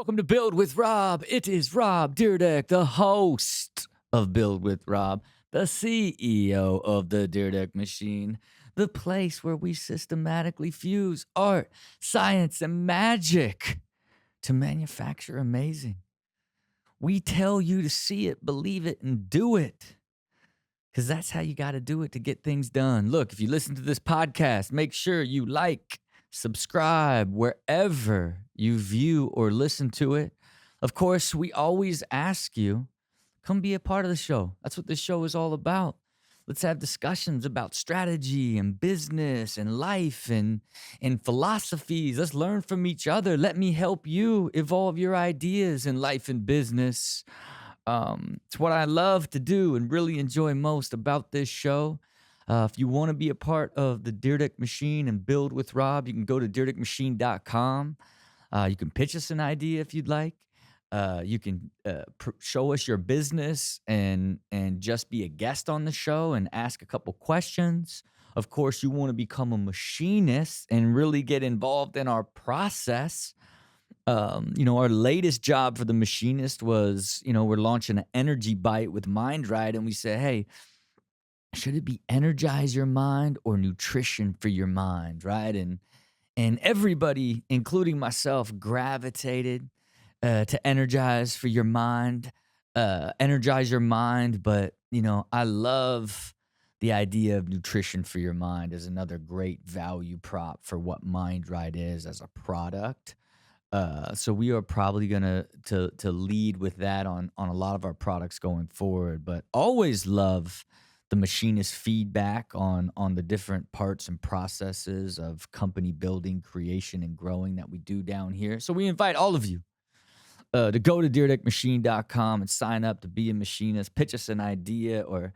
Welcome to Build with Rob. It is Rob Dyrdek, the host of Build with Rob, the CEO of the Dyrdek Machine, the place where we systematically fuse art, science, and magic to manufacture amazing. We tell you to see it, believe it, and do it. Because that's how you got to do it to get things done. Look, if you listen to this podcast, make sure you like, subscribe wherever you view or listen to it. Of course, we always ask you, come be a part of the show. That's what this show is all about. Let's have discussions about strategy and business and life and philosophies. Let's learn from each other. Let me help you evolve your ideas in life and business. It's what I love to do and really enjoy most about this show. If you want to be a part of the Dyrdek Machine and Build with Rob, you can go to dyrdekmachine.com. You can pitch us an idea if you'd like. You can show us your business and just be a guest on the show and ask a couple questions. Of course, you want to become a machinist and really get involved in our process. Our latest job for the Machinist was, we're launching an energy bite with Mind Right, and we said, hey, should it be energize your mind or nutrition for your mind, right? And everybody, including myself, gravitated to energize for your mind, energize your mind. But, I love the idea of nutrition for your mind as another great value prop for what Mind Right is as a product. So we are probably gonna to lead with that on a lot of our products going forward, but always love the Machinist feedback on the different parts and processes of company building, creation, and growing that we do down here. So we invite all of you to go to dyrdekmachine.com and sign up to be a machinist, pitch us an idea, or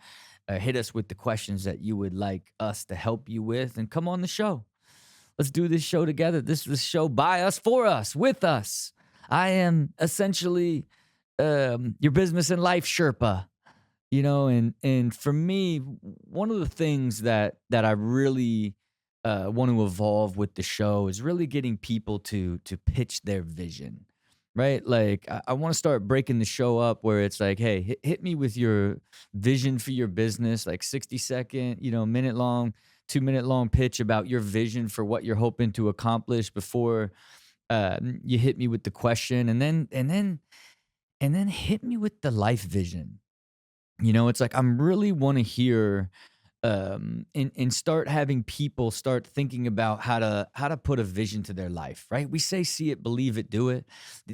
hit us with the questions that you would like us to help you with, and come on the show. Let's do this show together. This is a show by us, for us, with us. I am essentially your business and life Sherpa, and for me, one of the things that I really want to evolve with the show is really getting people to pitch their vision, right? Like I want to start breaking the show up where it's like, hey, hit me with your vision for your business, like 60-second, minute long, 2-minute long pitch about your vision for what you're hoping to accomplish before you hit me with the question, and then hit me with the life vision. It's like I'm really want to hear and start having people start thinking about how to put a vision to their life, right? We say see it, believe it, do it.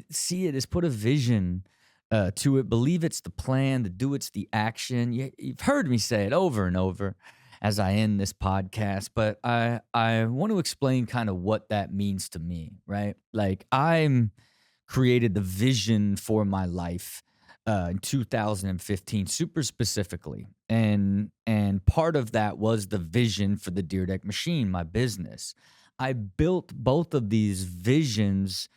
See it is put a vision to it, believe it's the plan, the do it's the action. You've heard me say it over and over as I end this podcast, but I want to explain kind of what that means to me, right? Like I'm created the vision for my life in 2015, super specifically. And part of that was the vision for the Dyrdek Machine, my business. I built both of these visions,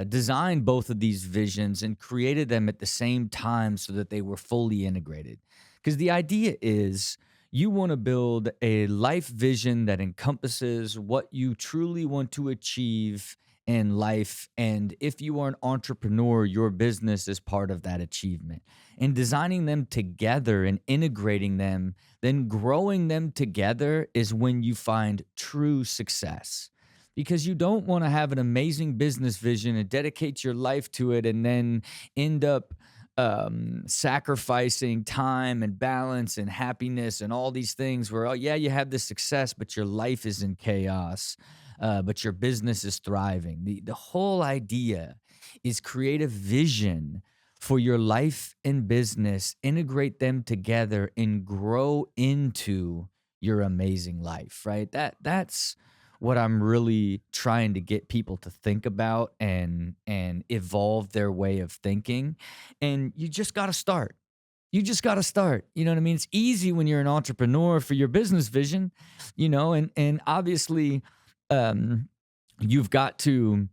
designed both of these visions, and created them at the same time so that they were fully integrated. Because the idea is you want to build a life vision that encompasses what you truly want to achieve in life. And if you are an entrepreneur, your business is part of that achievement. And designing them together and integrating them, then growing them together is when you find true success. Because you don't want to have an amazing business vision and dedicate your life to it and then end up sacrificing time and balance and happiness and all these things where, oh yeah, you have this success, but your life is in chaos. But your business is thriving. The whole idea is create a vision for your life and business, integrate them together, and grow into your amazing life, right? That's what I'm really trying to get people to think about and evolve their way of thinking. And you just got to start. You just got to start. You know what I mean? It's easy when you're an entrepreneur for your business vision, and obviously, you've got to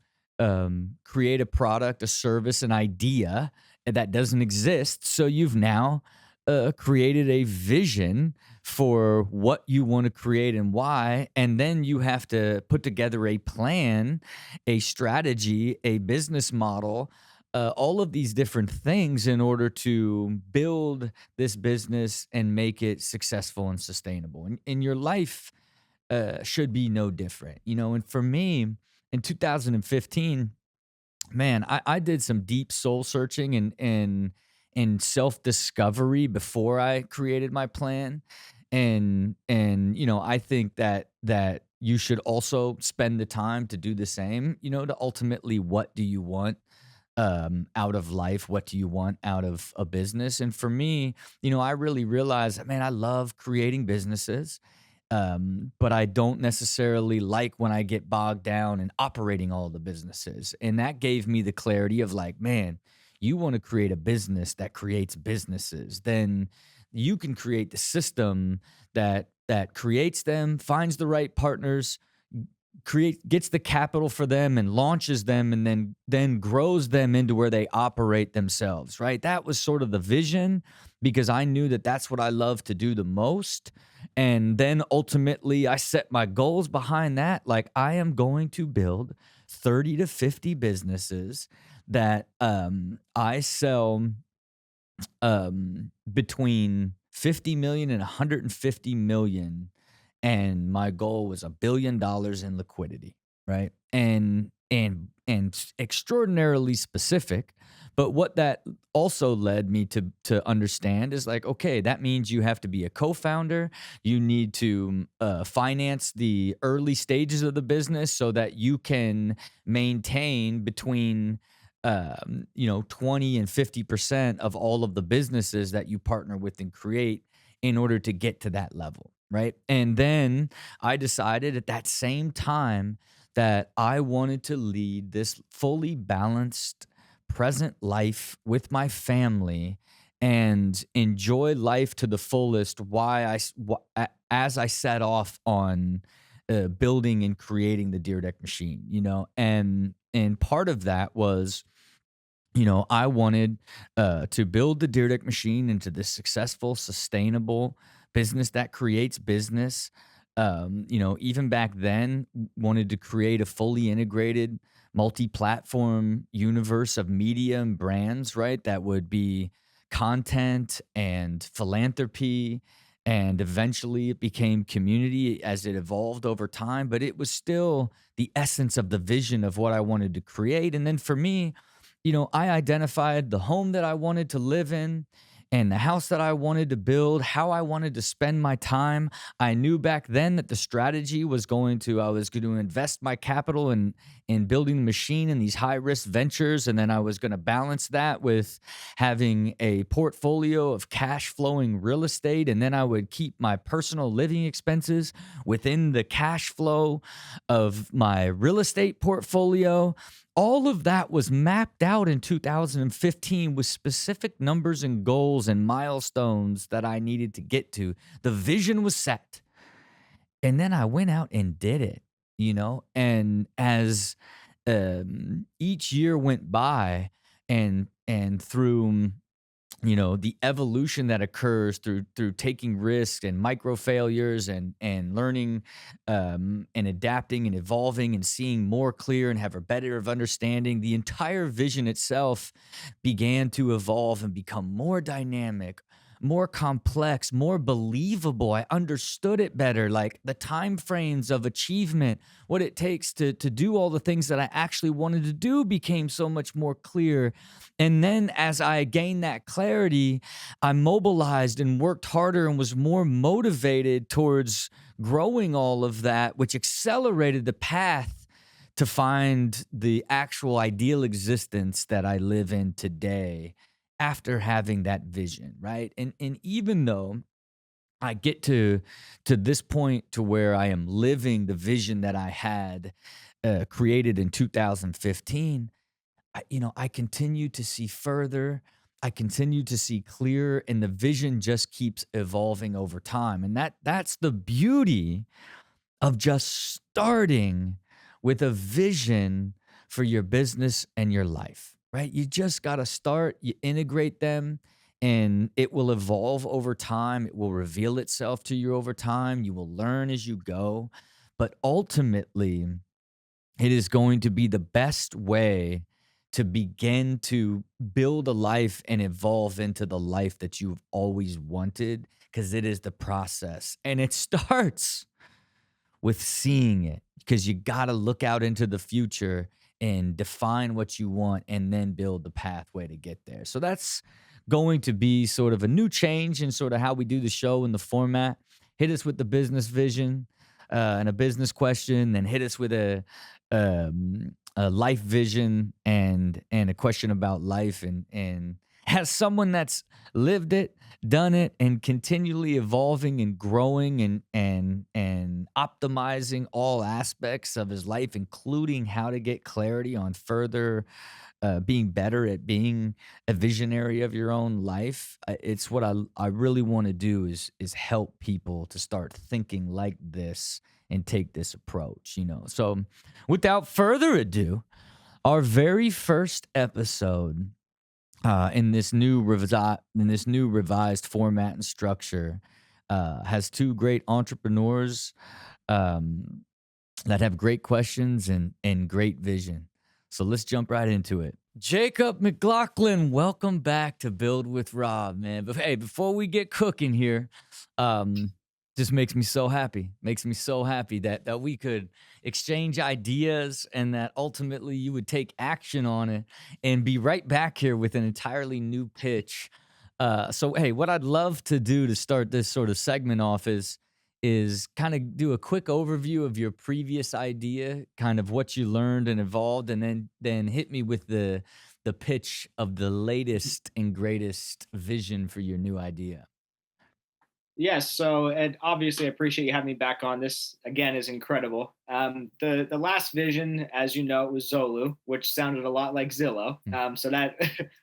create a product, a service, an idea that doesn't exist. So you've now created a vision for what you want to create and why. And then you have to put together a plan, a strategy, a business model all of these different things in order to build this business and make it successful and sustainable. And your life should be no different, you know. And for me, in 2015, man, I did some deep soul searching and self discovery before I created my plan, and you know, I think that you should also spend the time to do the same. You know, to ultimately, what do you want out of life? What do you want out of a business? And for me, you know, I really realized that, man, I love creating businesses. But I don't necessarily like when I get bogged down in operating all the businesses. And that gave me the clarity of like, man, you want to create a business that creates businesses, then you can create the system that creates them, finds the right partners, gets the capital for them and launches them, and then grows them into where they operate themselves, right? That was sort of the vision, because I knew that that's what I love to do the most. And then ultimately I set my goals behind that. Like, I am going to build 30 to 50 businesses that I sell between 50 million and 150 million, and my goal was $1 billion in liquidity, right? And extraordinarily specific. But what that also led me to understand is like, okay, that means you have to be a co-founder. You need to finance the early stages of the business so that you can maintain between you know, 20 and 50% of all of the businesses that you partner with and create in order to get to that level, right? And then I decided at that same time that I wanted to lead this fully balanced present life with my family and enjoy life to the fullest as I set off on building and creating the Dyrdek machine, you know. And part of that was, you know, I wanted to build the Dyrdek machine into this successful, sustainable business that creates business. You know, even back then, wanted to create a fully integrated, multi-platform universe of media and brands, right? That would be content and philanthropy. And eventually it became community as it evolved over time. But it was still the essence of the vision of what I wanted to create. And then for me, you know, I identified the home that I wanted to live in and the house that I wanted to build, how I wanted to spend my time. I knew back then that the strategy was I was going to invest my capital in building the machine in these high risk ventures. And then I was going to balance that with having a portfolio of cash flowing real estate. And then I would keep my personal living expenses within the cash flow of my real estate portfolio. All of that was mapped out in 2015 with specific numbers and goals and milestones that I needed to get to. The vision was set. And then I went out and did it, you know? And as each year went by, and through, you know, the evolution that occurs through taking risks and micro failures and learning and adapting and evolving and seeing more clear and have a better of understanding, the entire vision itself began to evolve and become more dynamic, more complex, more believable. I understood it better, like the time frames of achievement, what it takes to do all the things that I actually wanted to do became so much more clear. And then as I gained that clarity, I mobilized and worked harder and was more motivated towards growing all of that, which accelerated the path to find the actual ideal existence that I live in today after having that vision, right? And even though I get to this point to where I am living the vision that I had created in 2015, you know, I continue to see further. I continue to see clearer, and the vision just keeps evolving over time. And that's the beauty of just starting with a vision for your business and your life, right? You just got to start, you integrate them, and it will evolve over time. It will reveal itself to you over time. You will learn as you go. But ultimately, it is going to be the best way to begin to build a life and evolve into the life that you've always wanted, because it is the process. And it starts with seeing it, because you got to look out into the future and define what you want and then build the pathway to get there. So that's going to be sort of a new change in sort of how we do the show and the format. Hit us with the business vision and a business question, then hit us with a life vision and a question about life, and has someone that's lived it, done it, and continually evolving and growing and optimizing all aspects of his life, including how to get clarity on further being better at being a visionary of your own life. It's what I really want to do is help people to start thinking like this and take this approach, you know. So without further ado, our very first episode in this new revised format and structure has two great entrepreneurs that have great questions and great vision. So let's jump right into it. Jacob Mclaughlin, welcome back to Build with Rob, man. But hey, before we get cooking here, just makes me so happy. Makes me so happy that we could exchange ideas and that ultimately you would take action on it and be right back here with an entirely new pitch. So hey, what I'd love to do to start this sort of segment off is kind of do a quick overview of your previous idea, kind of what you learned and evolved, and then hit me with the pitch of the latest and greatest vision for your new idea. Yes, so and obviously I appreciate you having me back on. This again is incredible. The last vision, as you know, it was Zollu, which sounded a lot like Zillow. Mm. So that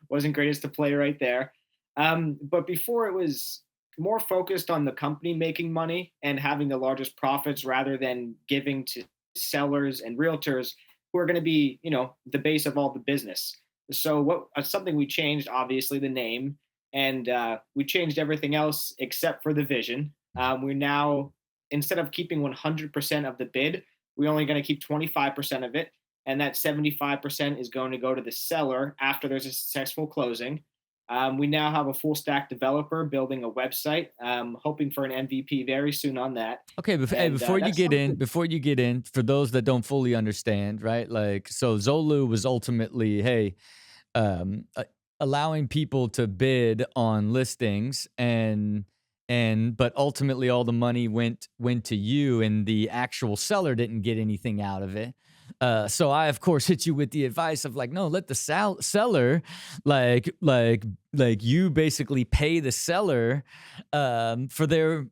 wasn't greatest to play right there. But before it was more focused on the company making money and having the largest profits rather than giving to sellers and realtors who are going to be, the base of all the business. So what something we changed, obviously the name, and we changed everything else except for the vision. We're now, instead of keeping 100% of the bid, we're only going to keep 25% of it, and that 75% is going to go to the seller after there's a successful closing. We now have a full stack developer building a website, hoping for an MVP very soon on that. Okay, And before you that's get in, something. for those that don't fully understand, right? Like, so Zollu was ultimately, hey, um, a- allowing people to bid on listings, but ultimately all the money went to you, and the actual seller didn't get anything out of it. So I of course hit you with the advice of like, no, let the seller, like you basically pay the seller for their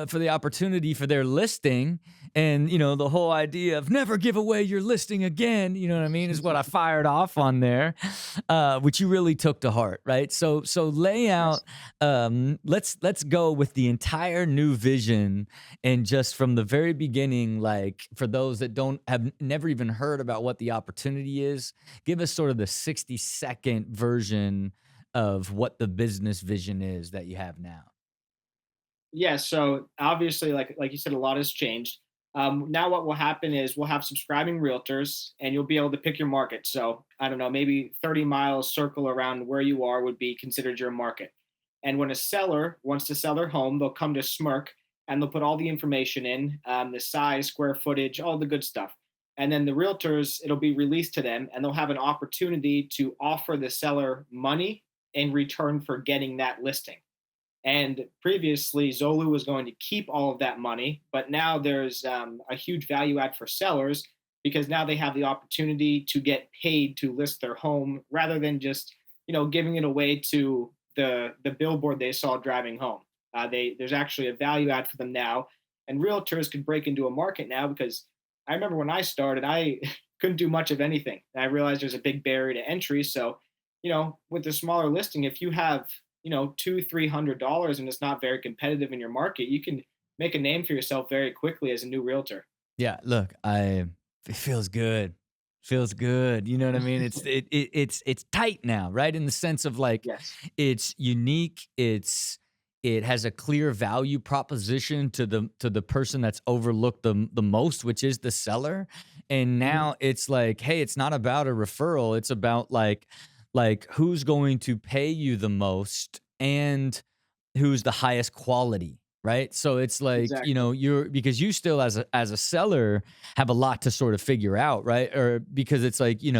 for the opportunity for their listing. And the whole idea of never give away your listing again, you know what I mean, is what I fired off on there, which you really took to heart, right? So lay out, Yes. let's go with the entire new vision, and just from the very beginning, like for those that don't have never even heard about what the opportunity is, give us sort of the 60-second version of what the business vision is that you have now. Yeah, so obviously, like you said, a lot has changed. Now, what will happen is we'll have subscribing realtors, and you'll be able to pick your market. So I don't know, maybe 30 miles circle around where you are would be considered your market. And when a seller wants to sell their home, they'll come to SMIRC and they'll put all the information in, the size, square footage, all the good stuff. And then the realtors, it'll be released to them, and they'll have an opportunity to offer the seller money in return for getting that listing. And previously, Zollu was going to keep all of that money, but now there's a huge value add for sellers because now they have the opportunity to get paid to list their home rather than just giving it away to the billboard they saw driving home. There's actually a value add for them now, and realtors could break into a market now because I remember when I started, I couldn't do much of anything. And I realized there's a big barrier to entry. So, with the smaller listing, if you have $200-300 and it's not very competitive in your market, you can make a name for yourself very quickly as a new realtor. Yeah, look, it feels good. Feels good. You know what I mean? It's tight now, right? In the sense of like Yes. it's unique, it's it has a clear value proposition to the person that's overlooked the most, which is the seller. And Mhm. now it's like, hey, it's not about a referral. It's about like who's going to pay you the most and who's the highest quality, right? So it's like, Exactly. you're because you still as a seller have a lot to sort of figure out, right? Or because it's like, you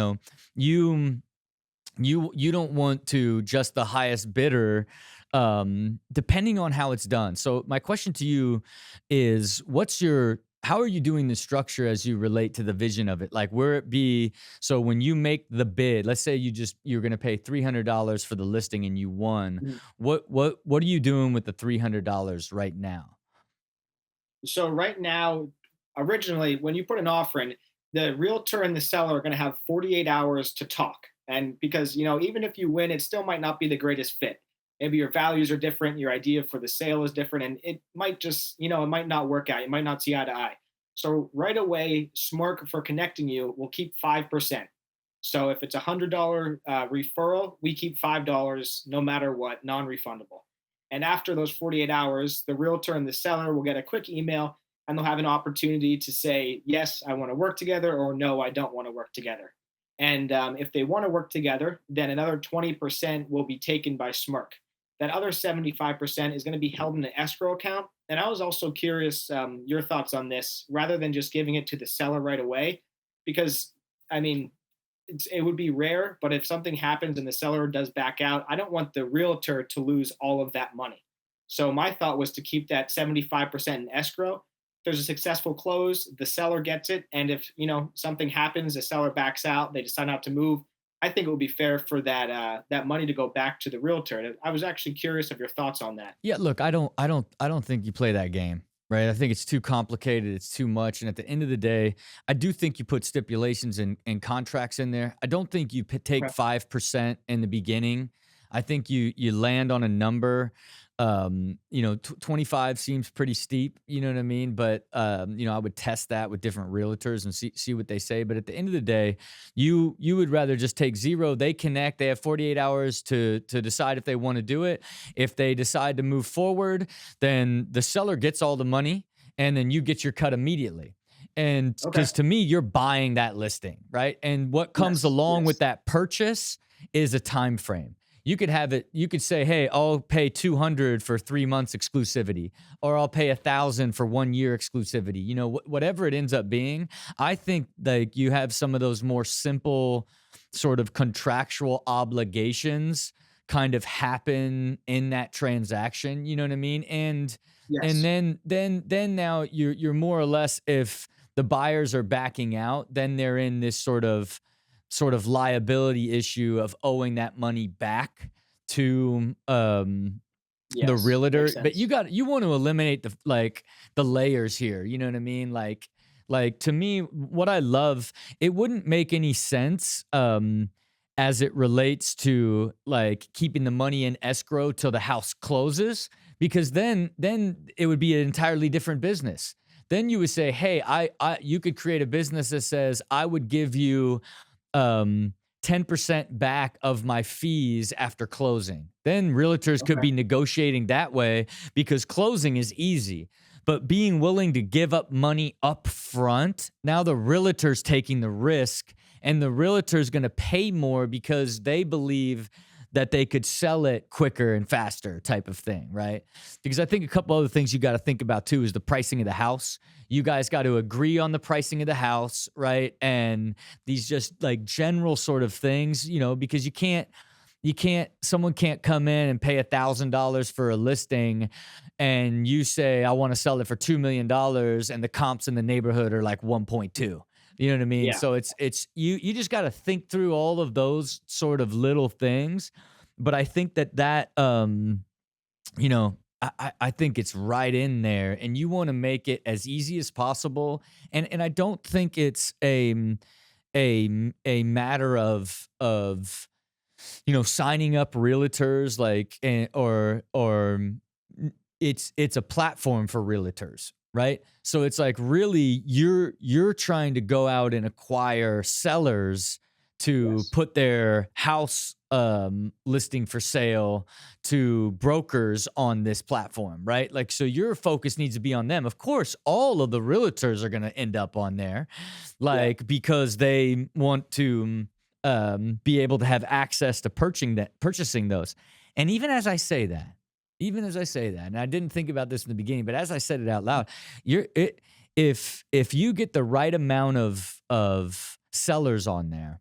you don't want to just the highest bidder, depending on how it's done. So my question to you is, how are you doing the structure as you relate to the vision of it? Like, where it be, so when you make the bid, let's say you're going to pay $300 for the listing and you won. Mhm. What are you doing with the $300 right now? So right now, originally, when you put an offer in, the realtor and the seller are going to have 48 hours to talk. And because, even if you win, it still might not be the greatest fit. Maybe your values are different, your idea for the sale is different, and it might just, it might not work out. You might not see eye to eye. So right away, SMIRC for connecting you will keep 5%. So if it's $100 referral, we keep $5 no matter what, non-refundable. And after those 48 hours, the realtor and the seller will get a quick email and they'll have an opportunity to say, yes, I want to work together, or no, I don't want to work together. And if they want to work together, then another 20% will be taken by SMIRC. That other 75% is going to be held in an escrow account. And I was also curious your thoughts on this rather than just giving it to the seller right away, because I mean, it would be rare, but if something happens and the seller does back out, I don't want the realtor to lose all of that money. So my thought was to keep that 75% in escrow. If there's a successful close, the seller gets it. And if, something happens, the seller backs out, they decide not to move, I think it would be fair for that money to go back to the realtor. And I was actually curious of your thoughts on that. Yeah, look, I don't think you play that game, right? I think it's too complicated, it's too much, and at the end of the day, I do think you put stipulations and contracts in there. I don't think you take Okay. 5% in the beginning. I think you land on a number. 25 seems pretty steep, you know what I mean? But I would test that with different realtors and see what they say. But at the end of the day, you would rather just take zero. They connect. They have 48 hours to decide if they want to do it. If they decide to move forward, then the seller gets all the money, and then you get your cut immediately. And Okay. because to me, you're buying that listing, right? And what comes Yes. along with Yes. that purchase is a time frame. You could have it, you could say, hey, I'll pay 200 for 3 months exclusivity, or I'll pay 1,000 for 1 year exclusivity. Whatever it ends up being. I think like you have some of those more simple sort of contractual obligations kind of happen in that transaction. You know what I mean? And Yes. then now you're more or less, if the buyers are backing out, then they're in this sort of liability issue of owing that money back to the Yes. Makes realtor. But sense. you want to eliminate the layers here, you know what I mean? Like to me, what I love, it wouldn't make any sense as it relates to like keeping the money in escrow till the house closes, because then it would be an entirely different business. Then you would say, hey, I you could create a business that says I would give you um 10% back of my fees after closing. Then realtors could Okay. be negotiating that way, because closing is easy. But being willing to give up money up front, now the realtor's taking the risk, and the realtor's going to pay more because they believe that they could sell it quicker and faster, type of thing, right? Because I think a couple other things you got to think about too is the pricing of the house. You guys got to agree on the pricing of the house, right? And these just like general sort of things, because someone can't come in and pay $1,000 for a listing, and you say, I want to sell it for $2 million, and the comps in the neighborhood are like 1.2. You know what I mean? Yeah. So it's you just got to think through all of those sort of little things. But I think that I think it's right in there, and you want to make it as easy as possible. And I don't think it's a matter of signing up realtors, it's a platform for realtors, right? So it's like, really, you're trying to go out and acquire sellers to Yes. put their house listing for sale to brokers on this platform, right? Like, so your focus needs to be on them. Of course, all of the realtors are going to end up on there, Yeah. like, because they want to be able to have access to purchasing those. And even as I say that, and I didn't think about this in the beginning, but as I said it out loud, if you get the right amount of sellers on there,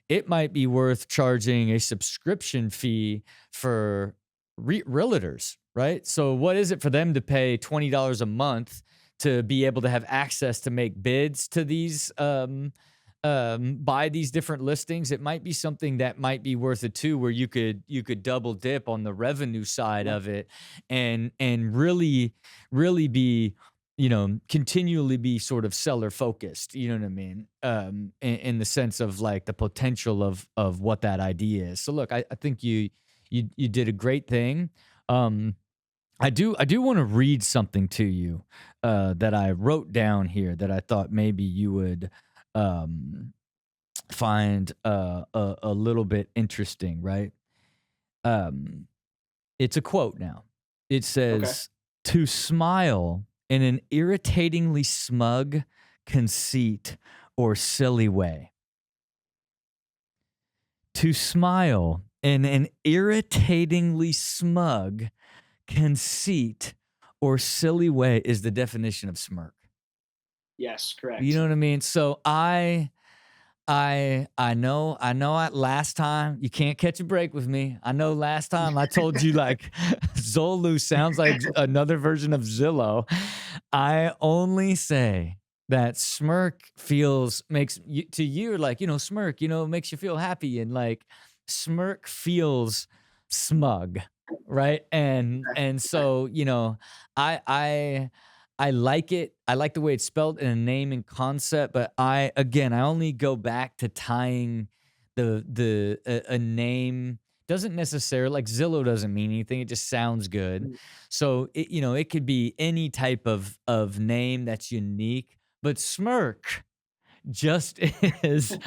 it might be worth charging a subscription fee for realtors, right? So what is it for them to pay $20 a month to be able to have access to make bids to these buy these different listings? It might be something that might be worth it too, where you could double dip on the revenue side Yeah. of it, and really be, continually be sort of seller focused. You know what I mean? In the sense of like the potential of what that idea is. So look, I think you did a great thing. Um, I do want to read something to you that I wrote down here that I thought maybe you would um, find a little bit interesting, right? Um, it's a quote now. It Okay. says, "To smile in an irritatingly smug, conceit, or silly way. To smile in an irritatingly smug, conceit, or silly way is the definition of smirk." Yes. You Correct. know what I mean? So I know last time you can't catch a break with me. I know last time I told you like Zollu sounds like another version of Zillow. I only say that smirk feels makes you to you like, smirk, makes you feel happy, and like smirk feels smug, right? And Okay. so, I I I like it. I like the way it's spelled in a name and concept, but I only go back to tying a name doesn't necessarily, like Zillow doesn't mean anything. It just sounds good. Mm. So it could be any type of name that's unique, but smirk just is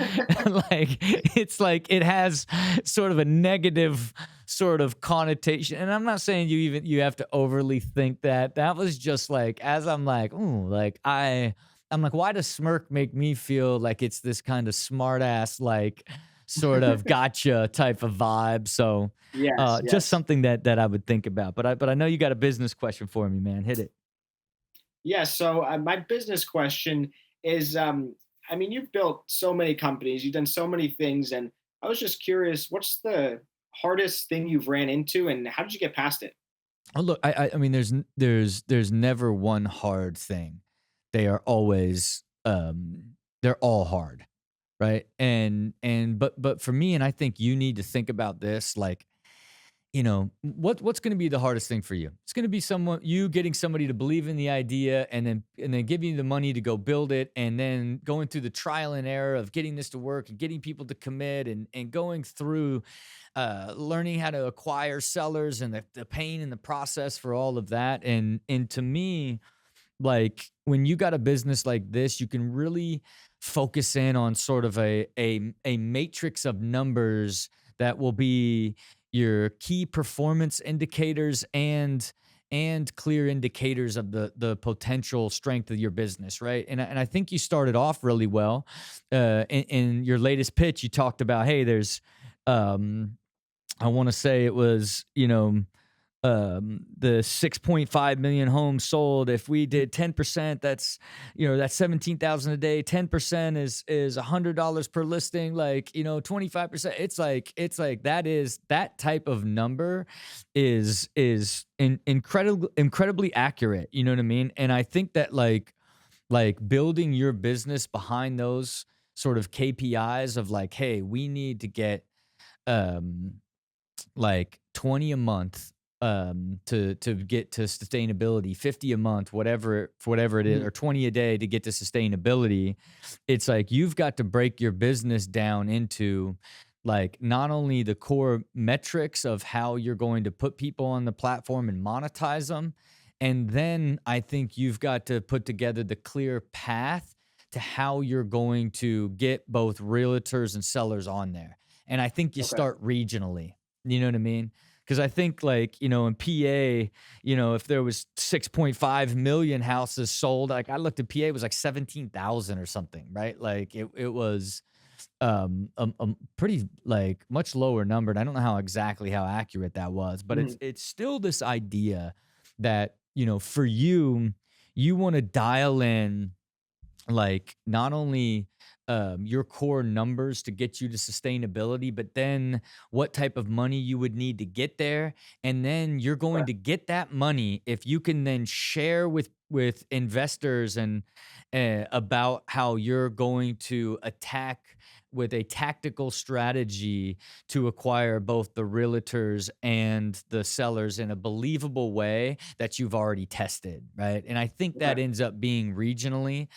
like, it's like it has sort of a negative sort of connotation. And I'm not saying you have to overly think that. That was just like, as I'm like, ooh, like I'm like, why does smirk make me feel like it's this kind of smart ass, like sort of gotcha type of vibe? So Yes. just Yes. something that I would think about. But I know you got a business question for me, man. Hit it. Yeah. So my business question is, I mean, you've built so many companies, you've done so many things, and I was just curious, what's the hardest thing you've ran into, and how did you get past it? Oh, look, I mean, there's never one hard thing. They are always, they're all hard, right? But for me, and I think you need to think about this, like, what's going to be the hardest thing for you? It's going to be you getting somebody to believe in the idea, and then giving you the money to go build it, and then going through the trial and error of getting this to work and getting people to commit, and going through learning how to acquire sellers, and the pain in the process for all of that. And to me, like, when you got a business like this, you can really focus in on sort of a matrix of numbers that will be your key performance indicators, and clear indicators of the potential strength of your business, right? And I think you started off really well. In your latest pitch, you talked about, hey, there's um I want to say it was, the 6.5 million homes sold. If we did 10%, that's 17,000 a day. 10% is $100 per listing. Like, 25%. It's like that type of number is incredibly accurate. You know what I mean? And I think that like building your business behind those sort of KPIs of like, hey, we need to get um like 20 a month to get to sustainability, 50 a month, whatever it is, Mhm. or 20 a day to get to sustainability. It's like you've got to break your business down into like not only the core metrics of how you're going to put people on the platform and monetize them, and then I think you've got to put together the clear path to how you're going to get both realtors and sellers on there. And I think you Okay. start regionally. You know what I mean? Because I think, like, in PA, if there was 6.5 million houses sold, like I looked at PA, it was like 17,000 or something, right? Like it was pretty, like, much lower number. And I don't know how accurate that was, but Mhm. it's still this idea that, for you, you want to dial in, like, not only your core numbers to get you to sustainability, but then what type of money you would need to get there. And then you're going Okay. to get that money if you can then share with investors and about how you're going to attack with a tactical strategy to acquire both the realtors and the sellers in a believable way that you've already tested, right? And I think that Okay. ends up being regionally,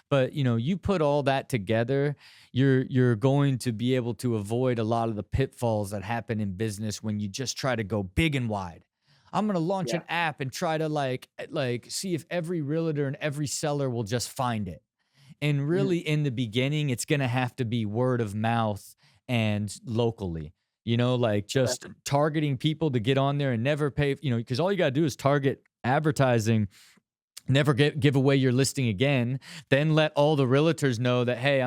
but, you put all that together, you're going to be able to avoid a lot of the pitfalls that happen in business when you just try to go big and wide. I'm going to launch Yeah. an app and try to, like see if every realtor and every seller will just find it. And Mhm. really, in the beginning, it's going to have to be word of mouth and locally. Like, Okay. just targeting people to get on there and never pay, because all you got to do is target advertising, never give away your listing again, then let all the realtors know that, hey,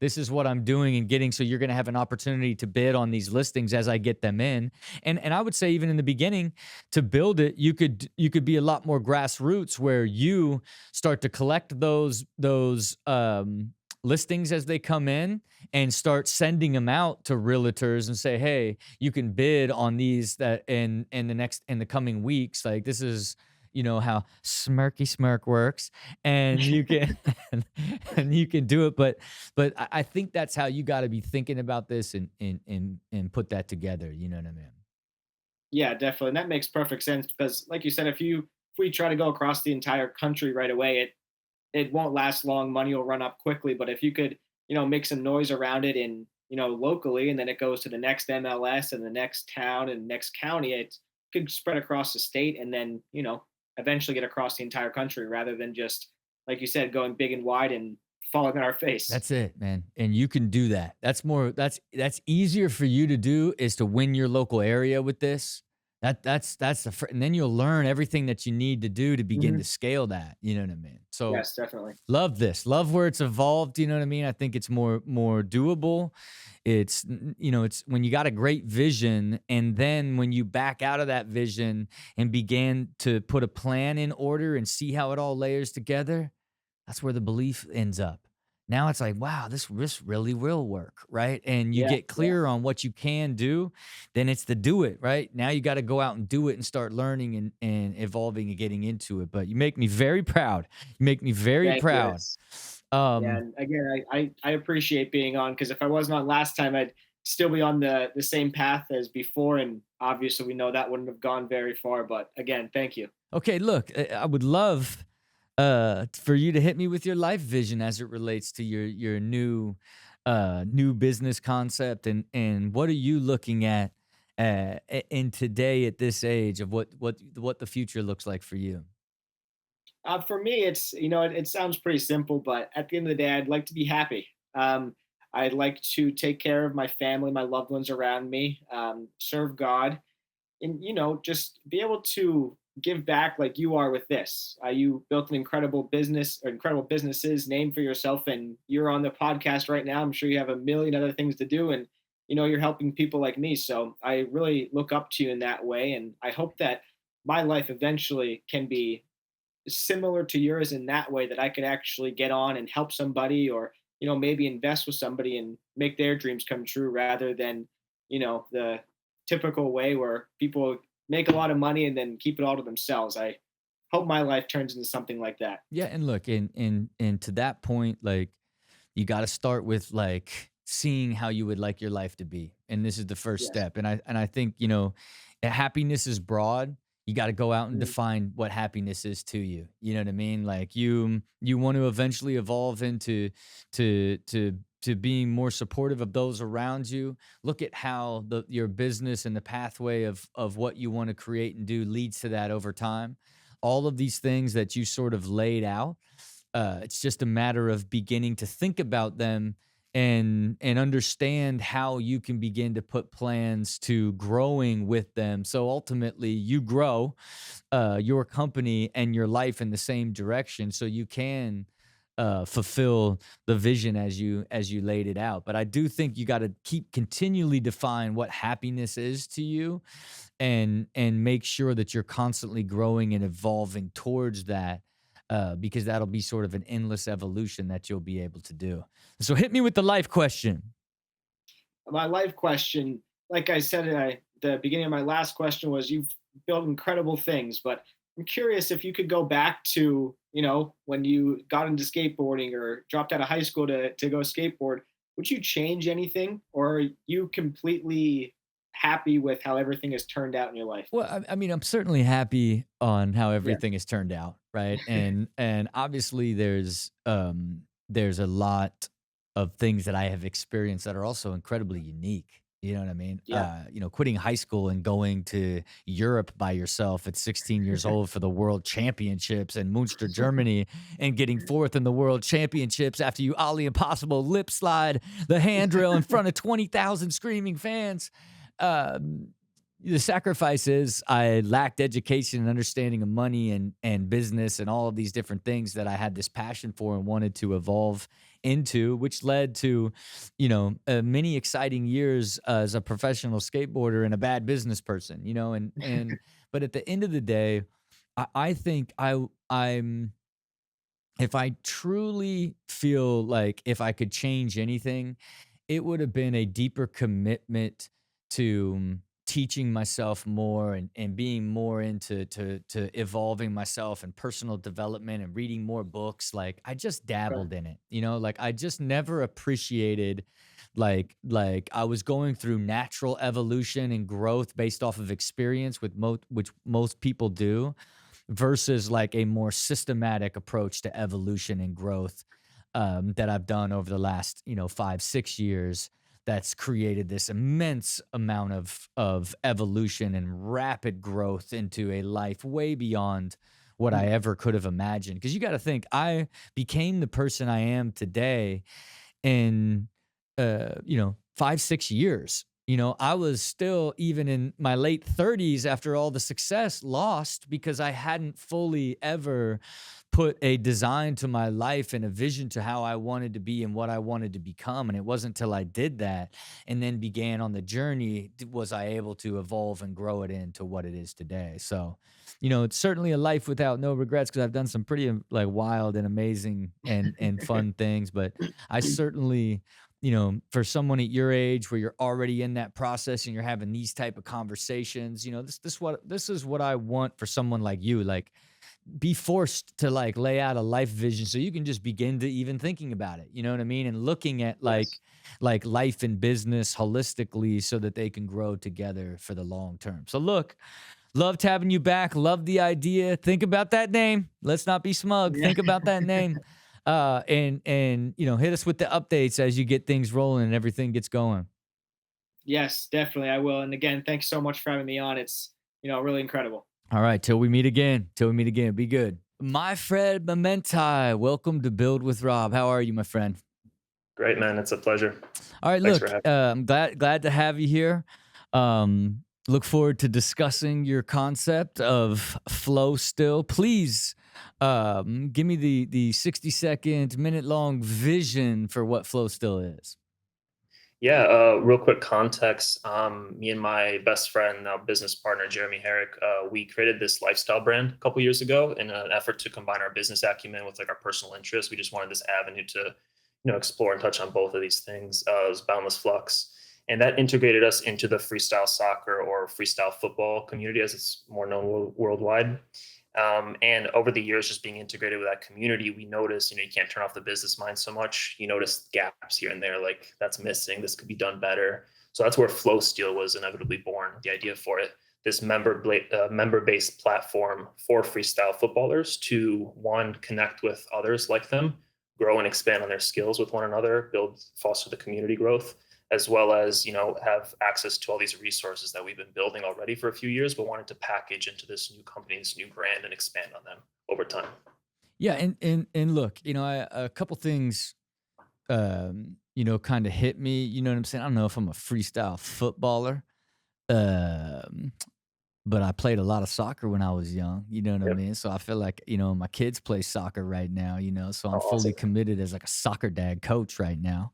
this is what I'm doing and getting, so you're going to have an opportunity to bid on these listings as I get them in. And I would say, even in the beginning, to build it, you could be a lot more grassroots, where you start to collect those listings as they come in, and start sending them out to realtors and say, hey, you can bid on these that in the coming weeks. Like, this is, how SMIRC works, and you can and you can do it. But I think that's how you got to be thinking about this, and put that together. You know what I mean? Yeah, definitely. And that makes perfect sense because, like you said, if we try to go across the entire country right away, it won't last long. Money will run up quickly. But if you could, make some noise around it in, locally, and then it goes to the next MLS and the next town and next county, it could spread across the state and then, eventually get across the entire country rather than just, like you said, going big and wide and falling on our face. That's it, man. And you can do that. That's easier for you to do, is to win your local area with this. And then you'll learn everything that you need to do to begin Hmm. to scale that. You know what I mean? So, Yes, definitely. love this. Love where it's evolved. You know what I mean? I think it's more doable. It's when you got a great vision, and then when you back out of that vision and begin to put a plan in order and see how it all layers together, that's where the belief ends up. Now it's like, wow, this really will work, right? And you Yeah. get Yeah. clear on what you can do, then it's the do it, right? Now you got to go out and do it and start learning and evolving and getting into it. But you make me very proud. You make me very Thank you. proud. Yeah, Um, and again, I appreciate being on because if I wasn't on last time, I'd still be on the same path as before, and obviously we know that wouldn't have gone very far. But again, thank you. okay, look, I would love for you to hit me with your life vision as it relates to your new business concept, and what are you looking at in today at this age of what the future looks like for you. For me, it's it sounds pretty simple, but at the end of the day, I'd like to be happy. I'd like to take care of my family, my loved ones around me, serve God, and just be able to give back like you are with this. You built an incredible business or incredible businesses name for yourself, and you're on the podcast right now. I'm sure you have a million other things to do, and you're helping people like me. So I really look up to you in that way, and I hope that my life eventually can be similar to yours in that way, that I could actually get on and help somebody, or maybe invest with somebody and make their dreams come true rather than the typical way where people make a lot of money and then keep it all to themselves. I hope my life turns into something like that. Yeah, and look, and to that point, like, you got to start with, like, seeing how you would like your life to be, and this is the first Yes. step. And I think, happiness is broad. You got to go out and Mhm. define what happiness is to you. You know what I mean? Like, you want to eventually evolve into to being more supportive of those around you. Look at how your business and the pathway of what you want to create and do leads to that over time. All of these things that you sort of laid out, It's just a matter of beginning to think about them and understand how you can begin to put plans to growing with them. So ultimately, you grow your company and your life in the same direction, so you can fulfill the vision as you laid it out. But I do think you got to keep continually define what happiness is to you, and make sure that you're constantly growing and evolving towards that, because that'll be sort of an endless evolution that you'll be able to do. So hit me with the life question. My life question, like I said at the beginning of my last question, was you've built incredible things, but I'm curious if you could go back to, when you got into skateboarding or dropped out of high school to go skateboard, would you change anything, or are you completely happy with how everything has turned out in your life? Well, I mean, I'm certainly happy on how Yeah. everything has turned out, right? And obviously there's a lot of things that I have experienced that are also incredibly unique. You know what I mean? Yeah. Quitting high school and going to Europe by yourself at 16 years old for the world championships in Munster, Germany, and getting fourth in the world championships after you Ollie Impossible lip slide the handrail in front of 20,000 screaming fans. Um, the sacrifice is I lacked education and understanding of money and business and all of these different things that I had this passion for and wanted to evolve into, which led to, many exciting years as a professional skateboarder and a bad business person, and but at the end of the day, I think I'm if I truly feel like if I could change anything, it would have been a deeper commitment to teaching myself more and being more into to evolving myself and personal development and reading more books. Like I just Okay. dabbled in it, like I just never appreciated like I was going through natural evolution and growth based off of experience with which most people do, versus like a more systematic approach to evolution and growth, that I've done over the last 5 6 years. That's created this immense amount of evolution and rapid growth into a life way beyond what I Mm. ever could have imagined. Because you got to think, I became the person I am today in 5 6 years. I was still, even in my late 30s after all the success, lost because I hadn't fully ever put a design to my life and a vision to how I wanted to be and what I wanted to become. And it wasn't until I did that and then began on the journey was I able to evolve and grow it into what it is today. So it's certainly a life without no regrets, because I've done some pretty like wild and amazing and fun things. But I certainly, for someone at your age where you're already in that process and you're having these type of conversations, this is what I want for someone like you. Like, be forced to like lay out a life vision so you can just begin to even thinking about it. You know what I mean? And looking at Yes. like life and business holistically so that they can grow together for the long term. So look, loved having you back. Love the idea. Think about that name. Let's not be smug. Yeah. Think about that name. And hit us with the updates as you get things rolling and everything gets going. Yes, definitely. I will. And again, thanks so much for having me on. It's, really incredible. All right, till we meet again. Till we meet again. Be good. My friend Mementi, welcome to Build with Rob. How are you, my friend? Great, man. It's a pleasure. All right, Thanks for look, having I'm glad to have you here. Look forward to discussing your concept of flow still. Please give me the 60-second, minute-long vision for what flow still is. Yeah, real quick context. Me and my best friend, now business partner, Jeremy Herrick, we created this lifestyle brand a couple years ago in an effort to combine our business acumen with like our personal interests. We just wanted this avenue to, explore and touch on both of these things. It was Boundless Flux. And that integrated us into the freestyle soccer or freestyle football community, as it's more known worldwide. And over the years, just being integrated with that community, we noticed, you can't turn off the business mind so much. You notice gaps here and there, like that's missing. This could be done better. So that's where Flow Steel was inevitably born. The idea for it, this member-based platform for freestyle footballers to one, connect with others like them, grow and expand on their skills with one another, foster the community growth, as well as have access to all these resources that we've been building already for a few years, but wanted to package into this new company, this new brand, and expand on them over time. Yeah, and look, a couple things, kind of hit me. You know what I'm saying? I don't know if I'm a freestyle footballer, um, but I played a lot of soccer when I was young. You know what I Yep. mean? So I feel like my kids play soccer right now. So Oh, I'm fully awesome. committed as like a soccer dad coach right now.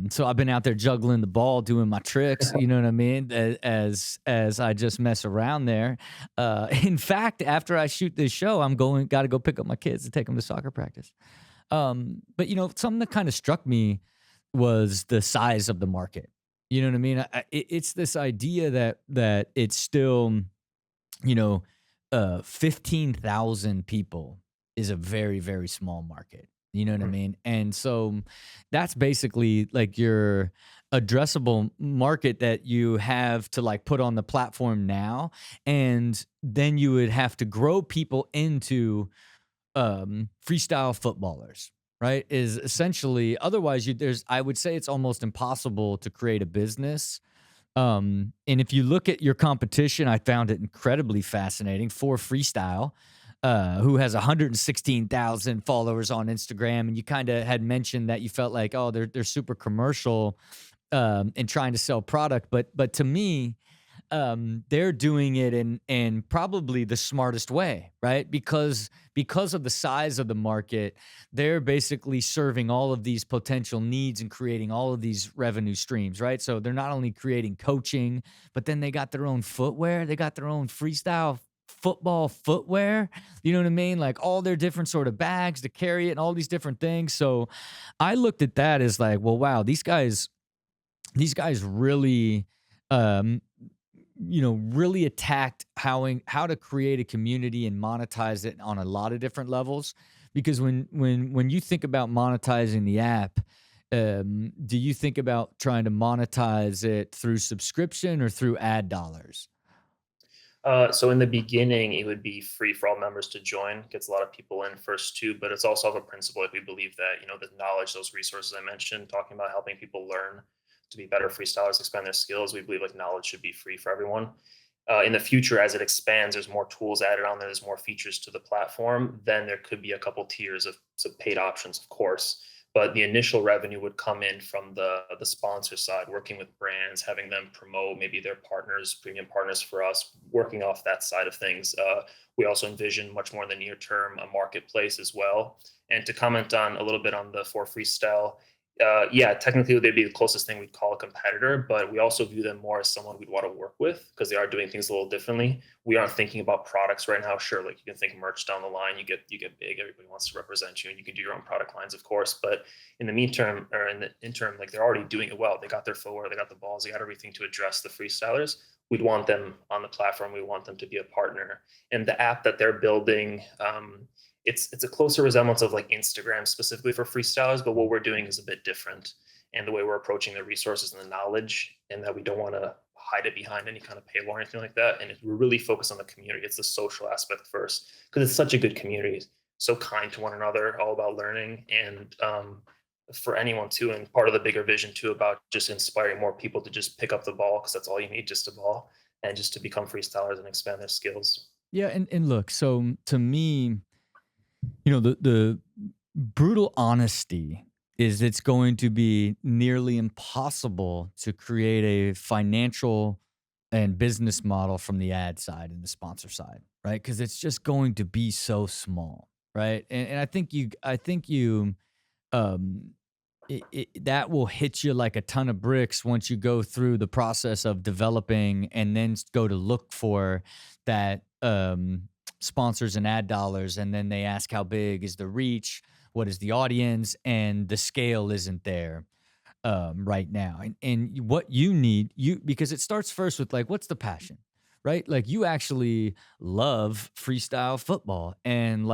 So I've been out there juggling the ball, doing my tricks, you know what I mean? As I just mess around there. In fact, after I shoot this show, got to go pick up my kids to take them to soccer practice. But something that kind of struck me was the size of the market. You know what I mean? It's this idea that it's still, you know, 15,000 people is a very, very small market. You know what I Mhm. mean? And so that's basically like your addressable market that you have to like put on the platform now. And then you would have to grow people into freestyle footballers, right? Is essentially otherwise I would say it's almost impossible to create a business. And if you look at your competition, I found it incredibly fascinating for freestyle, who has 116,000 followers on Instagram. And you kind of had mentioned that you felt like, oh, they're super commercial and trying to sell product. But to me, they're doing it in probably the smartest way, right? Because of the size of the market, they're basically serving all of these potential needs and creating all of these revenue streams, right? So they're not only creating coaching, but then they got their own footwear, they got their own freestyle football footwear. You know what I mean? Like all their different sort of bags to carry it and all these different things. So I looked at that as like, well, wow, these guys really um really attacked how to create a community and monetize it on a lot of different levels. Because when you think about monetizing the app, do you think about trying to monetize it through subscription or through ad dollars? So in the beginning, it would be free for all members to join. Gets a lot of people in first too, but it's also a principle. Like we believe that the knowledge, those resources I mentioned, talking about helping people learn to be better freestylers, expand their skills. We believe like knowledge should be free for everyone. In the future, as it expands, there's more tools added on there. There's more features to the platform. Then there could be a couple tiers of some paid options, of course. But the initial revenue would come in from the sponsor side, working with brands, having them promote maybe their partners, premium partners for us, working off that side of things. We also envision much more in the near term a marketplace as well. And to comment on a little bit on the for freestyle, yeah, technically they'd be the closest thing we'd call a competitor, but we also view them more as someone we'd want to work with because they are doing things a little differently. We aren't thinking about products right now. Sure, like you can think merch down the line. You get big. Everybody wants to represent you, and you can do your own product lines, of course. But in the meantime, or in the interim, like they're already doing it well. They got their footwear, they got the balls, they got everything to address the freestylers. We'd want them on the platform. We want them to be a partner. And the app that they're building, it's a closer resemblance of like Instagram specifically for freestylers, but what we're doing is a bit different. And the way we're approaching the resources and the knowledge, and that we don't want to hide it behind any kind of paywall or anything like that. And we're really focused on the community. It's the social aspect first because it's such a good community, so kind to one another, all about learning and for anyone too. And part of the bigger vision too about just inspiring more people to just pick up the ball because that's all you need, just a ball, and just to become freestylers and expand their skills. Yeah, and look, so to me, the brutal honesty is it's going to be nearly impossible to create a financial and business model from the ad side and the sponsor side, right? Because it's just going to be so small, right? And I think you um that will hit you like a ton of bricks once you go through the process of developing and then go to look for that sponsors and ad dollars, and then they ask how big is the reach, what is the audience, and the scale isn't there right now. And what you need, because it starts first with like, what's the passion, right? Like you actually love freestyle football, and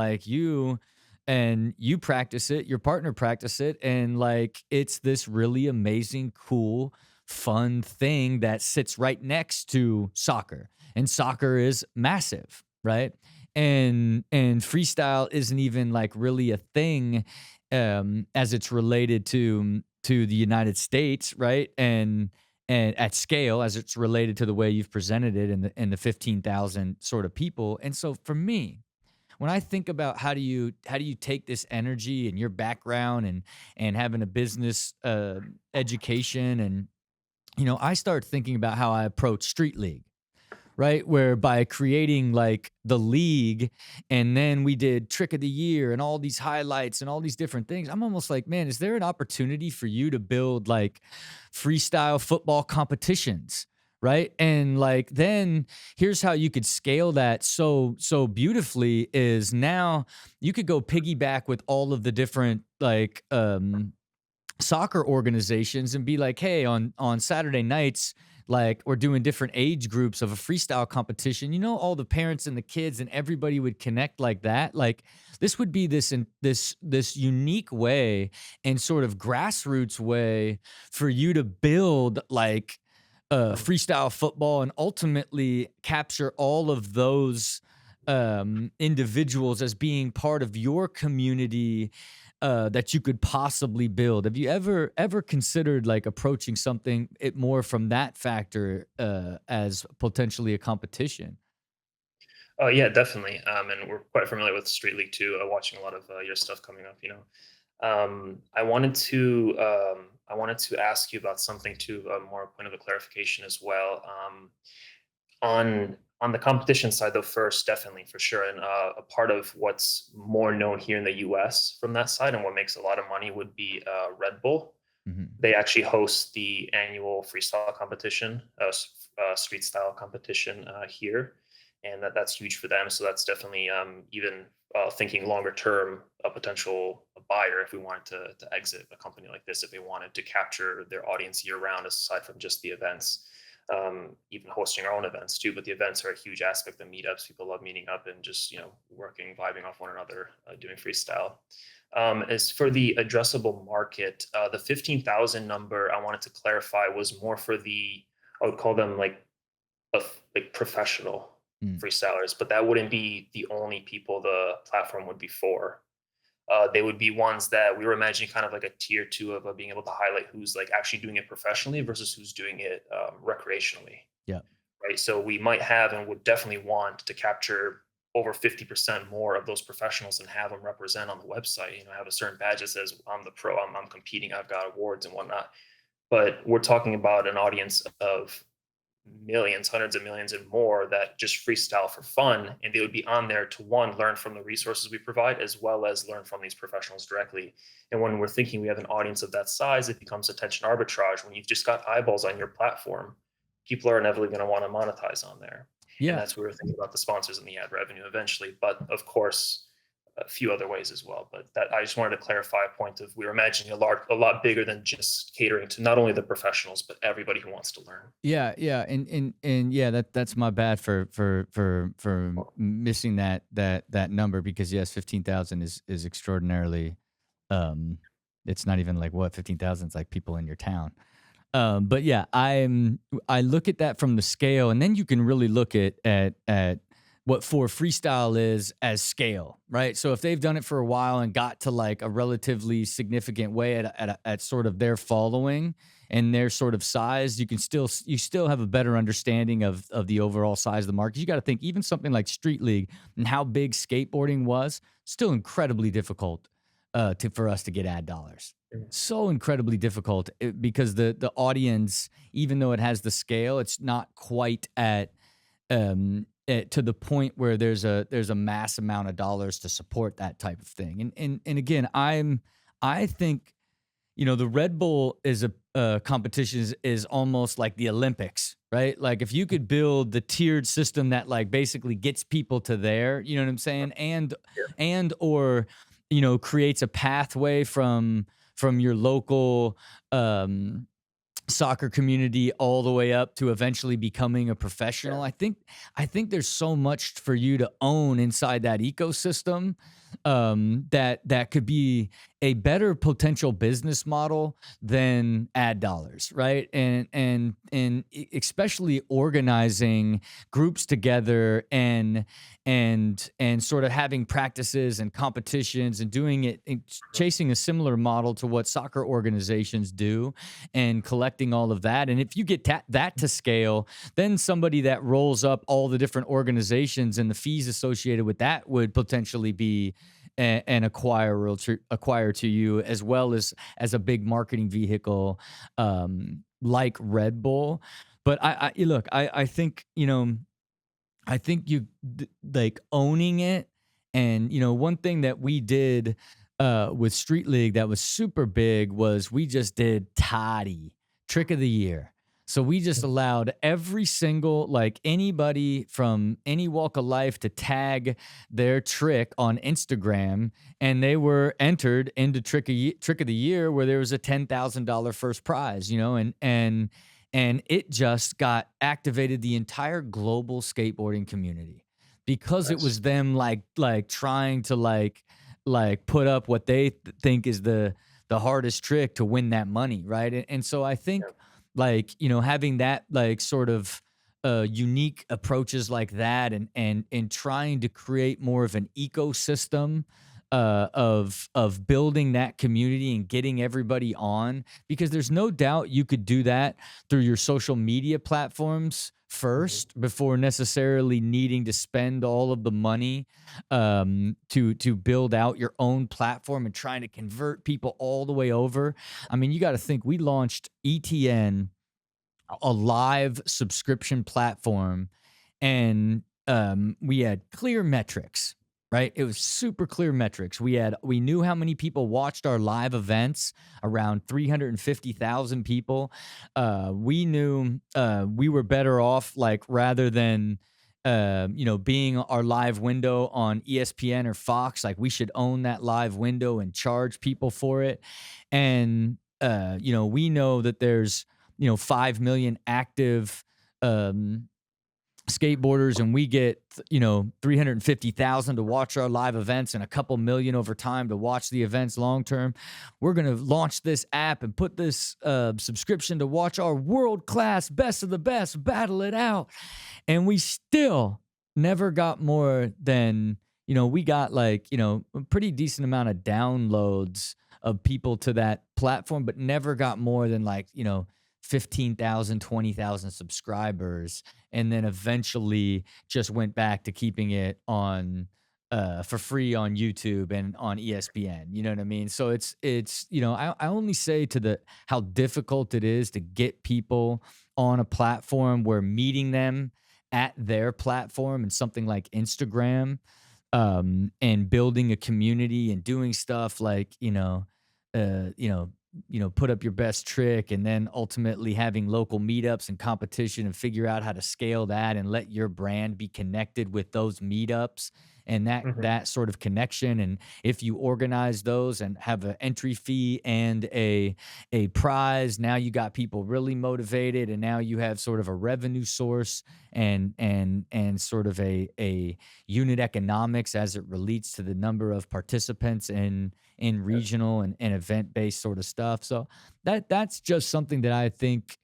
you practice it, your partner practice it, and like it's this really amazing, cool, fun thing that sits right next to soccer. And soccer is massive, right? And freestyle isn't even like really a thing as it's related to the United States, right? And at scale as it's related to the way you've presented it in the 15,000 sort of people. And so for me, when I think about how do you take this energy and your background and having a business education, and I start thinking about how I approach Street League, right? Where by creating like the league, and then we did trick of the year and all these highlights and all these different things. I'm almost like, man, is there an opportunity for you to build like freestyle football competitions? Right. And like, then here's how you could scale that so beautifully is now you could go piggyback with all of the different like soccer organizations and be like, hey, on Saturday nights, like we're doing different age groups of a freestyle competition. All the parents and the kids and everybody would connect like that. Like this would be this unique way and sort of grassroots way for you to build like freestyle football and ultimately capture all of those individuals as being part of your community that you could possibly build. Have you ever considered like approaching something it more from that factor as potentially a competition? Oh yeah, definitely. And we're quite familiar with Street League too. Watching a lot of your stuff coming up. I wanted to ask you about something too, more point of a clarification as well. On the competition side, though, first, definitely for sure, and a part of what's more known here in the U.S. from that side, and what makes a lot of money would be Red Bull. Hmm. They actually host the annual freestyle competition, street style competition here, and that's huge for them. So that's definitely even thinking longer term, a potential buyer if we wanted to exit a company like this, if they wanted to capture their audience year round, aside from just the events. Even hosting our own events too, but the events are a huge aspect. The meetups, people love meeting up and just working, vibing off one another, doing freestyle. As for the addressable market, the 15,000 number I wanted to clarify was more for I would call them like professional Mm. freestylers, but that wouldn't be the only people the platform would be for. They would be ones that we were imagining kind of like a tier two of being able to highlight who's like actually doing it professionally versus who's doing it recreationally, Yeah. right? So we might have and would definitely want to capture over 50% more of those professionals and have them represent on the website. Have a certain badge that says I'm the pro, I'm competing, I've got awards and whatnot. But we're talking about an audience of millions, hundreds of millions and more that just freestyle for fun. And they would be on there to one, learn from the resources we provide, as well as learn from these professionals directly. And when we're thinking we have an audience of that size, it becomes attention arbitrage. When you've just got eyeballs on your platform, people are inevitably going to want to monetize on there. And Yeah. that's where we're thinking about the sponsors and the ad revenue eventually. But of course, a few other ways as well. But that I just wanted to clarify a point of we were imagining a lot bigger than just catering to not only the professionals, but everybody who wants to learn. Yeah, yeah, and yeah, that's my bad for missing that number, because yes, 15,000 is extraordinarily. Um, it's not even like what 15,000 is like people in your town. But yeah, I look at that from the scale, and then you can really look at what for freestyle is as scale, right? So if they've done it for a while and got to like a relatively significant way at sort of their following and their sort of size, you still have a better understanding of the overall size of the market. You got to think even something like Street League and how big skateboarding was, still incredibly difficult for us to get ad dollars. So incredibly difficult because the audience, even though it has the scale, it's not quite at to the point where there's a mass amount of dollars to support that type of thing. And again, I think the Red Bull is a competition is almost like the Olympics, right? Like if you could build the tiered system that like basically gets people to there, you know what I'm saying, or creates a pathway from your local soccer community all the way up to eventually becoming a professional. I think there's so much for you to own inside that ecosystem that could be a better potential business model than ad dollars, right? And especially organizing groups together and sort of having practices and competitions and doing it and chasing a similar model to what soccer organizations do and collecting all of that. And if you get that to scale, then somebody that rolls up all the different organizations and the fees associated with that would potentially be an acquire to you, as well as a big marketing vehicle like Red Bull. But look, I think, I think like owning it. And, one thing that we did with Street League that was super big was we just did Toddy, trick of the year. So we just allowed every single, like anybody from any walk of life to tag their trick on Instagram, and they were entered into trick of the year, where there was a $10,000 first prize, and it just got activated the entire global skateboarding community because it Nice. was them like trying to put up what they think is the hardest trick to win that money, right? And so I think Yeah. having that like sort of unique approaches like that, and trying to create more of an ecosystem of building that community and getting everybody on, because there's no doubt you could do that through your social media platforms Mhm. first before necessarily needing to spend all of the money to build out your own platform and trying to convert people all the way over. I mean, you got to think we launched ETN, a live subscription platform, and we had clear metrics, right? It was super clear metrics. We knew how many people watched our live events, around 350,000 people. We knew we were better off, like, rather than being our live window on ESPN or Fox, like we should own that live window and charge people for it. And we know that there's 5 million active um skateboarders, and we get 350,000 to watch our live events and a couple million over time to watch the events long term. We're going to launch this app and put this subscription to watch our world class best of the best battle it out. And we still never got more than, we got like, a pretty decent amount of downloads of people to that platform, but never got more than like, 15,000, 20,000 subscribers. And then eventually just went back to keeping it on for free on YouTube and on ESPN. You know what I mean? So it's I only say to the how difficult it is to get people on a platform where meeting them at their platform and something like Instagram, and building a community and doing stuff like, uh, you know, put up your best trick, and then ultimately having local meetups and competition and figure out how to scale that and let your brand be connected with those meetups and that Mhm. that sort of connection. And if you organize those and have an entry fee and a prize, now you got people really motivated, and now you have sort of a revenue source and sort of a unit economics as it relates to the number of participants in Yeah. regional and event based sort of stuff. So that's just something that I think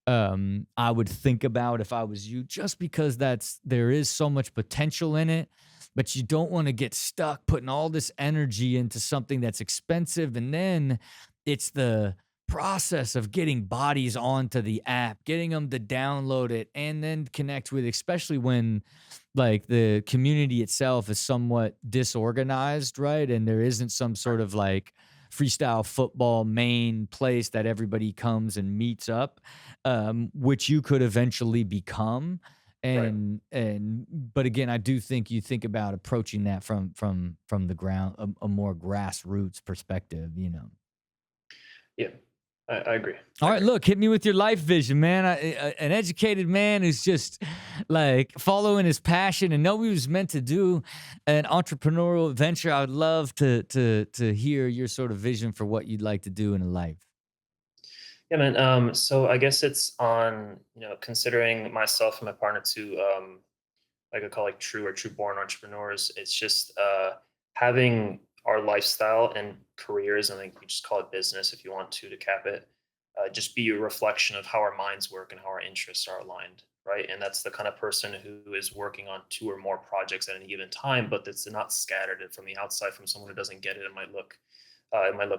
I would think about if I was you, just because there is so much potential in it, but you don't want to get stuck putting all this energy into something that's expensive, and then it's the process of getting bodies onto the app, getting them to download it and then connect with, especially when like the community itself is somewhat disorganized, right? And there isn't some sort of like freestyle football main place that everybody comes and meets up, which you could eventually become. Right. And but again, I do think you think about approaching that from the ground, a more grassroots perspective. Yeah. I agree. All I right, agree. look, hit me with your life vision, man. An educated man who's just like following his passion and know he was meant to do an entrepreneurial venture. I would love to hear your sort of vision for what you'd like to do in a life. Yeah, man. So I guess it's on, considering myself and my partner to, like I call like true or true born entrepreneurs. It's just having our lifestyle and careers, and like you just call it business if you want to cap it, just be a reflection of how our minds work and how our interests are aligned, right? And that's the kind of person who is working on two or more projects at any given time, but that's not scattered. And from the outside, from someone who doesn't get it, it might look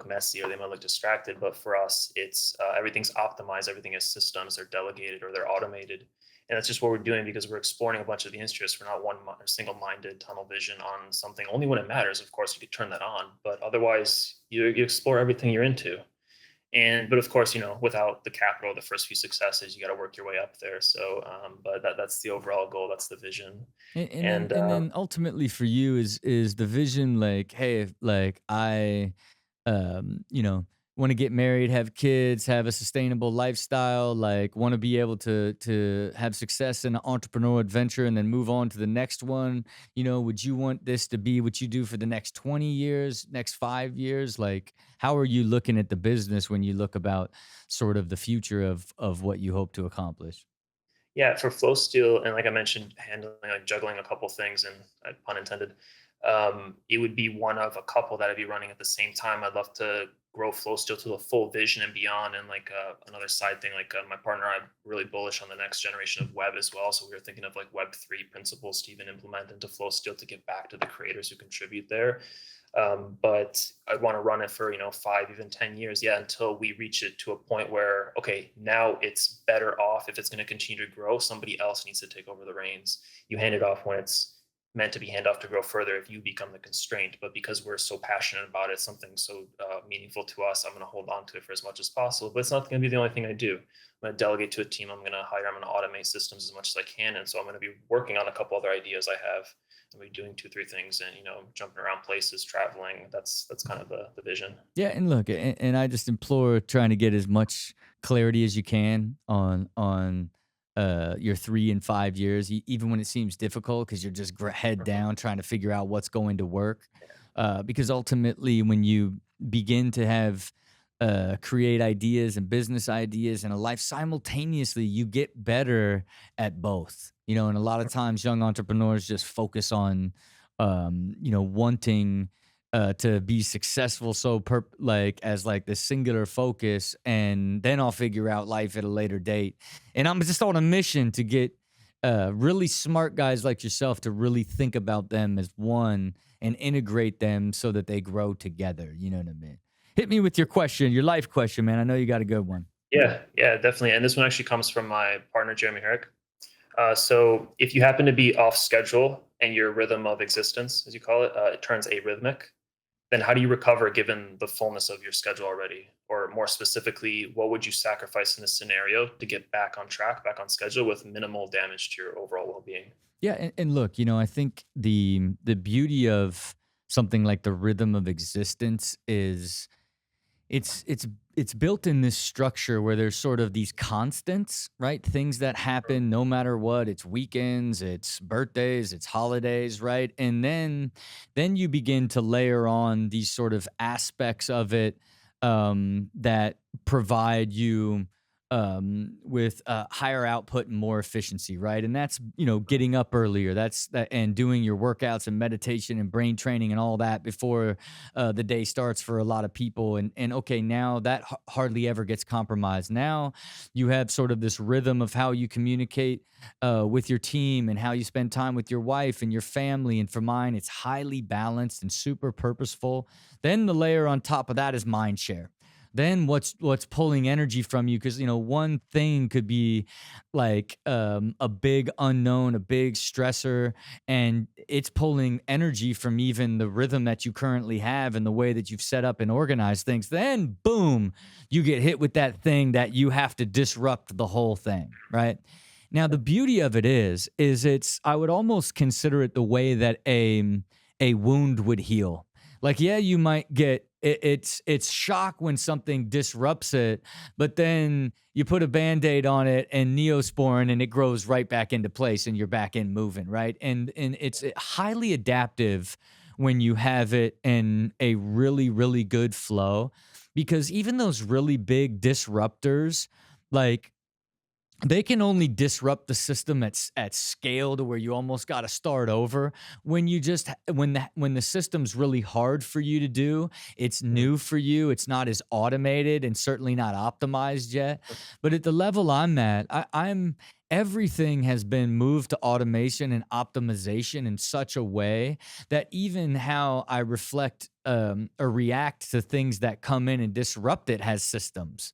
messy or they might look distracted. But for us, it's everything's optimized, everything is systems, they're delegated or they're automated. And that's just what we're doing because we're exploring a bunch of the interests. We're not single-minded tunnel vision on something. Only when it matters, of course, you could turn that on. But otherwise, you explore everything you're into. And but of course, without the capital, the first few successes, you got to work your way up there. So, but that's the overall goal. That's the vision. And And then ultimately for you is the vision like, hey, if, like I you know, want to get married, have kids, have a sustainable lifestyle, like want to be able to have success in an entrepreneurial adventure and then move on to the next one. Would you want this to be what you do for the next 20 years, next 5 years? Like, how are you looking at the business when you look about sort of the future of what you hope to accomplish? yeah, for flow steel, and like I mentioned, handling like juggling a couple things, and pun intended, it would be one of a couple that I'd be running at the same time. I'd love to grow flow steel to the full vision and beyond. And like another side thing, like my partner, I'm really bullish on the next generation of web as well. So we were thinking of like Web3 principles to even implement into flow steel to give back to the creators who contribute there. But I want to run it for 5, even 10 years, yeah, until we reach it to a point where okay, now it's better off. If it's going to continue to grow, somebody else needs to take over the reins. You hand it off when it's meant to be handed off to grow further if you become the constraint. But because we're so passionate about it, something so meaningful to us, I'm going to hold on to it for as much as possible. But it's not going to be the only thing I do. I'm going to delegate to a team. I'm going to hire. I'm going to automate systems as much as I can. And so I'm going to be working on a couple other ideas I have. I'm going to be doing 2, 3 things, and jumping around places, traveling. That's kind of the vision. Yeah, and look, and I just implore trying to get as much clarity as you can on your 3 and 5 years, even when it seems difficult, because you're just head Mhm. down trying to figure out what's going to work. Because ultimately, when you begin to have create ideas and business ideas and a life simultaneously, you get better at both. And a lot of times, young entrepreneurs just focus on wanting to be successful so like as like this singular focus, and then I'll figure out life at a later date. And I'm just on a mission to get really smart guys like yourself to really think about them as one and integrate them so that they grow together. You know what I mean? Hit me with your question, your life question, man. I know you got a good one. Yeah, yeah, definitely. And this one actually comes from my partner, Jeremy Herrick. So if you happen to be off schedule and your rhythm of existence, as you call it, it turns arrhythmic, then how do you recover given the fullness of your schedule already? Or more specifically, what would you sacrifice in this scenario to get back on track, back on schedule with minimal damage to your overall well-being? Yeah, and look, I think the beauty of something like the rhythm of existence is it's built in this structure where there's sort of these constants, right? Things that happen no matter what. It's weekends, it's birthdays, it's holidays, right? And then you begin to layer on these sort of aspects of it that provide you with higher output and more efficiency, right? And that's getting up earlier. That's that, and doing your workouts and meditation and brain training and all that before the day starts for a lot of people. And okay, now that hardly ever gets compromised. Now you have sort of this rhythm of how you communicate with your team and how you spend time with your wife and your family. And for mine, it's highly balanced and super purposeful. Then the layer on top of that is mind share. Then what's pulling energy from you, because one thing could be like a big unknown, a big stressor, and it's pulling energy from even the rhythm that you currently have and the way that you've set up and organized things. Then boom, you get hit with that thing that you have to disrupt the whole thing, right? Now the beauty of it is it's, I would almost consider it the way that a wound would heal. Like, yeah, you might get it's shock when something disrupts it, but then you put a band-aid on it and neosporin and it grows right back into place and you're back in moving, right? And it's highly adaptive when you have it in a really, really good flow, because even those really big disruptors, like they can only disrupt the system at scale to where you almost got to start over when you just when the system's really hard for you to do. It's Mm, new for you, it's not as automated and certainly not optimized yet. But at the level I'm at, I'm everything has been moved to automation and optimization in such a way that even how I reflect or react to things that come in and disrupt it has systems,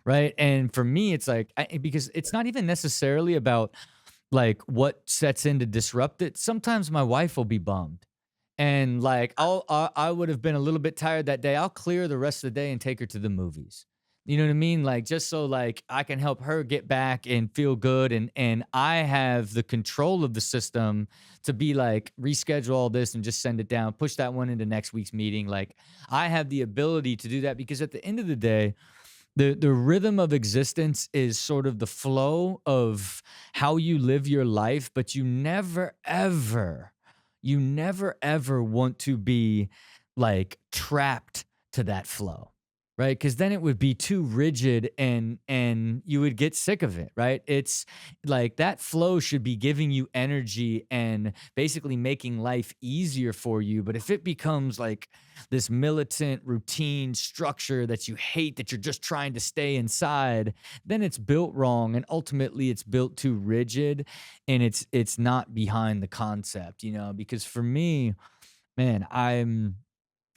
right? And for me, it's like because it's not even necessarily about like what sets in to disrupt it. Sometimes my wife will be bummed, and like I would have been a little bit tired that day. I'll clear the rest of the day and take her to the movies. You know what I mean? Like just so like I can help her get back and feel good, and I have the control of the system to be like reschedule all this and just send it down, push that one into next week's meeting. Like I have the ability to do that because at the end of the day, the rhythm of existence is sort of the flow of how you live your life, but you never ever want to be like trapped to that flow, right? Because then it would be too rigid and you would get sick of it, right? It's like that flow should be giving you energy and basically making life easier for you. But if it becomes like this militant routine structure that you hate, that you're just trying to stay inside, then it's built wrong, and ultimately it's built too rigid, and it's not behind the concept, you know. Because for me, man, I'm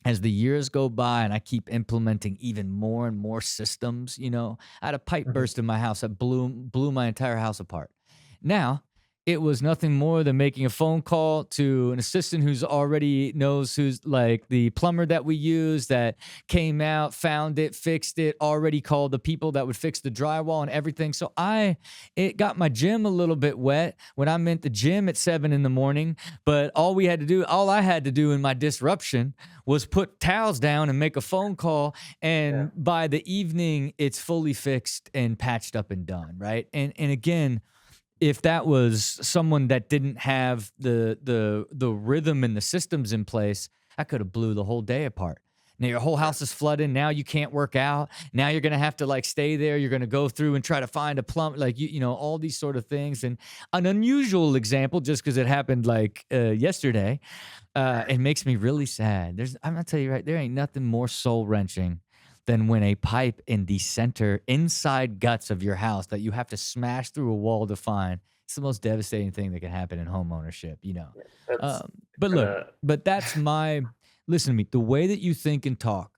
as the years go by and I keep implementing even more and more systems, you know, I had a pipe mhm. burst in my house that blew my entire house apart. Now, it was nothing more than making a phone call to an assistant who's already knows who's like the plumber that we use that came out, found it, fixed it, already called the people that would fix the drywall and everything. So it got my gym a little bit wet when I'm at the gym at 7 in the morning. But all I had to do in my disruption was put towels down and make a phone call. Yeah. And by the evening, it's fully fixed and patched up and done. Right. And again, if that was someone that didn't have the rhythm and the systems in place, I could have blew the whole day apart. Now your whole house is flooding. Now you can't work out. Now you're gonna have to like stay there. You're gonna go through and try to find a plumb, like you know, all these sort of things. And an unusual example, just because it happened like yesterday, it makes me really sad. I'm gonna tell you right, there ain't nothing more soul wrenching than when a pipe in the center inside guts of your house that you have to smash through a wall to find. It's the most devastating thing that can happen in home ownership, you know. That's But kind look, of but that's my listen to me. The way that you think and talk,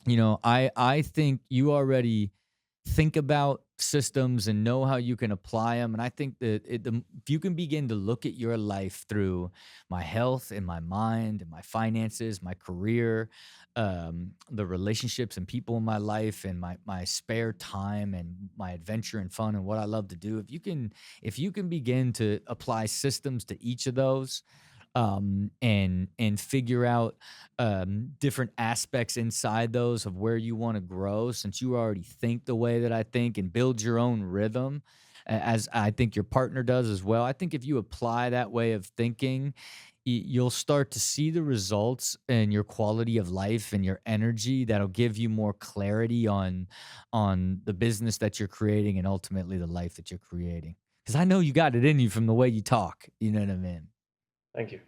you know, I think you already think about systems and know how you can apply them. And I think that if you can begin to look at your life through my health and my mind and my finances, my career, the relationships and people in my life, and my spare time and my adventure and fun and what I love to do, if you can begin to apply systems to each of those, and figure out different aspects inside those of where you want to grow, since you already think the way that I think and build your own rhythm, as I think your partner does as well. I think if you apply that way of thinking, you'll start to see the results in your quality of life and your energy that'll give you more clarity on the business that you're creating and ultimately the life that you're creating. Because I know you got it in you from the way you talk. You know what I mean? thank you.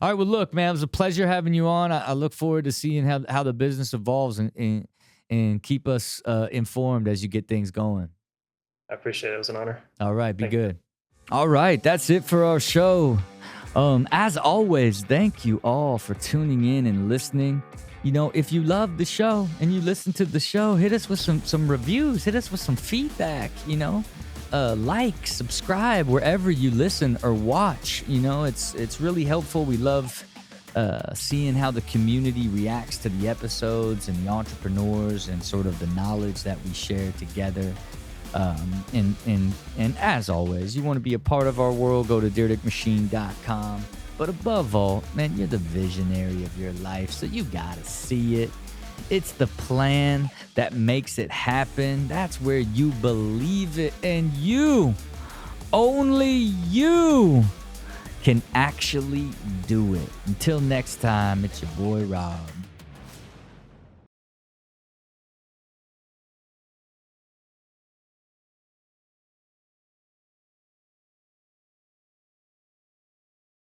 All right. Well, look, man, it was a pleasure having you on. I look forward to seeing how the business evolves, and keep us informed as you get things going. I appreciate it. It was an honor. All right. Be Thank you. good. All right. That's it for our show. As always, thank you all for tuning in and listening. You know, if you love the show and you listen to the show, hit us with some reviews, hit us with some feedback, you know. Like, subscribe wherever you listen or watch. You know, it's really helpful. We love seeing how the community reacts to the episodes and the entrepreneurs and sort of the knowledge that we share together. And as always, you want to be a part of our world, go to dyrdekmachine.com. But above all, man, you're the visionary of your life, so you gotta see it. It's the plan that makes it happen. That's where you believe it, and you, only you, can actually do it. Until next time, it's your boy Rob.